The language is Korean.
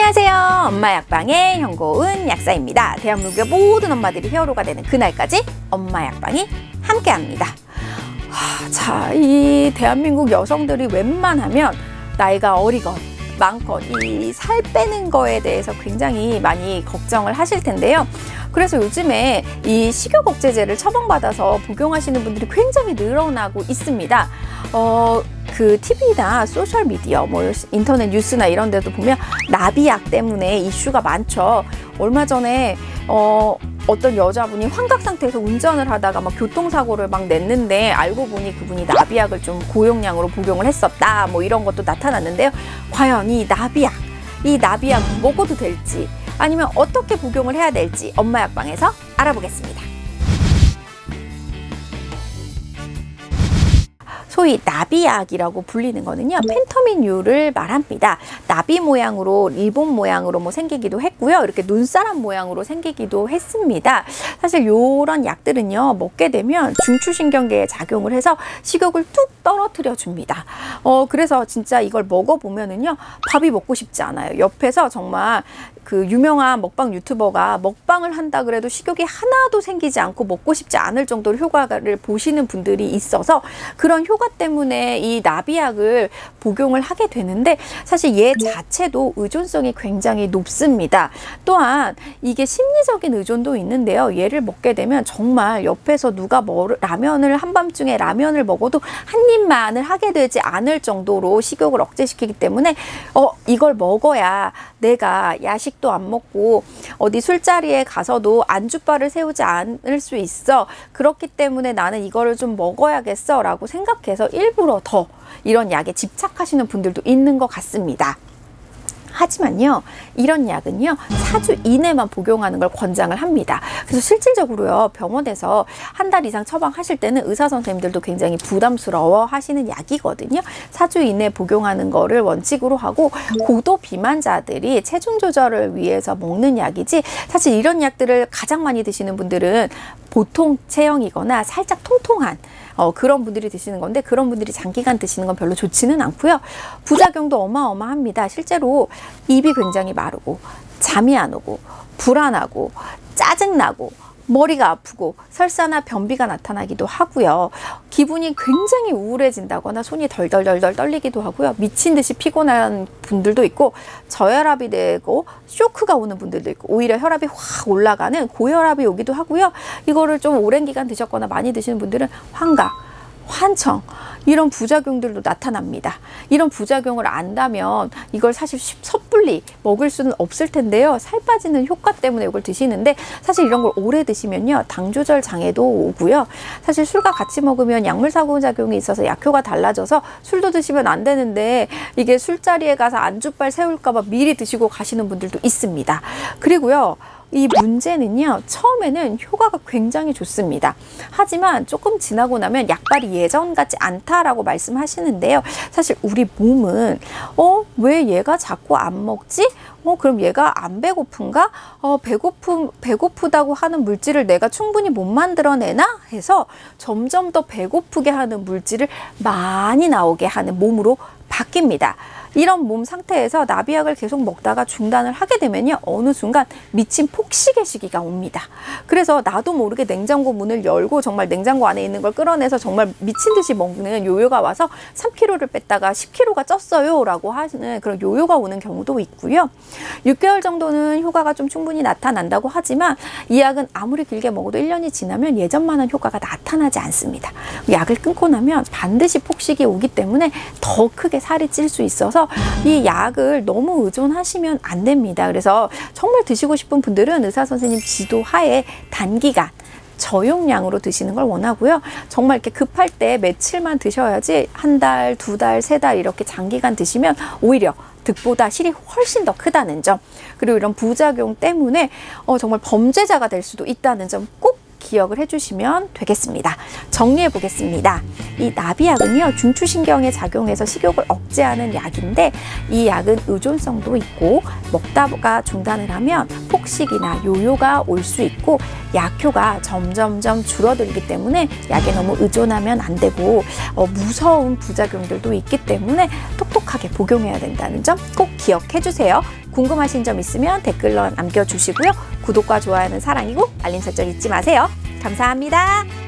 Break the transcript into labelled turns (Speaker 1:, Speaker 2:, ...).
Speaker 1: 안녕하세요. 엄마 약방의 현고은 약사입니다. 대한민국의 모든 엄마들이 히어로가 되는 그날까지 엄마 약방이 함께합니다. 자, 이 대한민국 여성들이 웬만하면 나이가 어리건 많건 이 살 빼는 거에 대해서 굉장히 많이 걱정을 하실 텐데요. 그래서 요즘에 이 식욕 억제제를 처방받아서 복용하시는 분들이 굉장히 늘어나고 있습니다. 그 TV나 소셜미디어, 인터넷 뉴스나 이런 데도 보면 나비약 때문에 이슈가 많죠. 얼마 전에 어떤 여자분이 환각 상태에서 운전을 하다가 막 교통사고를 막 냈는데 알고 보니 그분이 나비약을 좀 고용량으로 복용을 했었다. 이런 것도 나타났는데요. 과연 이 나비약 먹어도 될지 아니면 어떻게 복용을 해야 될지 엄마 약방에서 알아보겠습니다. 소위 나비약이라고 불리는 거는요, 펜터민유를 말합니다. 나비 모양으로, 리본 모양으로 생기기도 했고요. 이렇게 눈사람 모양으로 생기기도 했습니다. 사실 이런 약들은요, 먹게 되면 중추신경계에 작용을 해서 식욕을 뚝 떨어뜨려 줍니다. 그래서 진짜 이걸 먹어보면은요, 밥이 먹고 싶지 않아요. 옆에서 정말 그 유명한 먹방 유튜버가 먹방을 한다 그래도 식욕이 하나도 생기지 않고 먹고 싶지 않을 정도로 효과를 보시는 분들이 있어서 그런 효과 때문에 이 나비약을 복용을 하게 되는데 사실 얘 자체도 의존성이 굉장히 높습니다. 또한 이게 심리적인 의존도 있는데요. 얘를 먹게 되면 정말 옆에서 누가 라면을 한밤중에 라면을 먹어도 한 입만을 하게 되지 않을 정도로 식욕을 억제시키기 때문에 이걸 먹어야 내가 야식도 안 먹고 어디 술자리에 가서도 안주바를 세우지 않을 수 있어. 그렇기 때문에 나는 이거를 좀 먹어야겠어 라고 생각해서 일부러 더 이런 약에 집착하시는 분들도 있는 것 같습니다. 하지만요, 이런 약은요 4주 이내만 복용하는 걸 권장을 합니다. 그래서 실질적으로요, 병원에서 한 달 이상 처방하실 때는 의사 선생님들도 굉장히 부담스러워 하시는 약이거든요. 4주 이내 복용하는 거를 원칙으로 하고 고도 비만자들이 체중 조절을 위해서 먹는 약이지, 사실 이런 약들을 가장 많이 드시는 분들은 보통 체형이거나 살짝 통통한 그런 분들이 드시는 건데, 그런 분들이 장기간 드시는 건 별로 좋지는 않고요. 부작용도 어마어마합니다. 실제로 입이 굉장히 마르고 잠이 안 오고 불안하고 짜증나고 머리가 아프고 설사나 변비가 나타나기도 하고요. 기분이 굉장히 우울해진다거나 손이 덜덜덜덜 떨리기도 하고요. 미친 듯이 피곤한 분들도 있고 저혈압이 되고 쇼크가 오는 분들도 있고 오히려 혈압이 확 올라가는 고혈압이 오기도 하고요. 이거를 좀 오랜 기간 드셨거나 많이 드시는 분들은 환각, 환청 이런 부작용들도 나타납니다. 이런 부작용을 안다면 이걸 사실 섣불리 먹을 수는 없을 텐데요. 살 빠지는 효과 때문에 이걸 드시는데, 사실 이런 걸 오래 드시면요 당 조절 장애도 오고요. 사실 술과 같이 먹으면 약물 상호작용이 있어서 약효가 달라져서 술도 드시면 안 되는데 이게 술자리에 가서 안주빨 세울까 봐 미리 드시고 가시는 분들도 있습니다. 그리고요, 이 문제는요, 처음에는 효과가 굉장히 좋습니다. 하지만 조금 지나고 나면 약발이 예전 같지 않다라고 말씀하시는데요. 사실 우리 몸은 왜 얘가 자꾸 안 먹지? 그럼 얘가 안 배고픈가? 배고프다고 하는 물질을 내가 충분히 못 만들어내나? 해서 점점 더 배고프게 하는 물질을 많이 나오게 하는 몸으로 바뀝니다. 이런 몸 상태에서 나비약을 계속 먹다가 중단을 하게 되면요, 어느 순간 미친 폭식의 시기가 옵니다. 그래서 나도 모르게 냉장고 문을 열고 정말 냉장고 안에 있는 걸 끌어내서 정말 미친 듯이 먹는 요요가 와서 3kg를 뺐다가 10kg가 쪘어요 라고 하는 그런 요요가 오는 경우도 있고요. 6개월 정도는 효과가 좀 충분히 나타난다고 하지만 이 약은 아무리 길게 먹어도 1년이 지나면 예전만한 효과가 나타나지 않습니다. 약을 끊고 나면 반드시 폭식이 오기 때문에 더 크게 살이 찔 수 있어서 이 약을 너무 의존하시면 안 됩니다. 그래서 정말 드시고 싶은 분들은 의사 선생님 지도 하에 단기간 저용량으로 드시는 걸 원하고요. 정말 이렇게 급할 때 며칠만 드셔야지 한 달, 두 달, 세 달 이렇게 장기간 드시면 오히려 득보다 실이 훨씬 더 크다는 점, 그리고 이런 부작용 때문에 정말 범죄자가 될 수도 있다는 점 꼭 기억을 해주시면 되겠습니다. 정리해 보겠습니다. 이 나비약은요, 중추신경에 작용해서 식욕을 억제하는 약인데, 이 약은 의존성도 있고 먹다가 중단을 하면 폭식이나 요요가 올 수 있고 약효가 점점점 줄어들기 때문에 약에 너무 의존하면 안 되고 무서운 부작용들도 있기 때문에 똑똑하게 복용해야 된다는 점 꼭 기억해 주세요. 궁금하신 점 있으면 댓글로 남겨주시고요. 구독과 좋아요는 사랑이고 알림 설정 잊지 마세요. 감사합니다.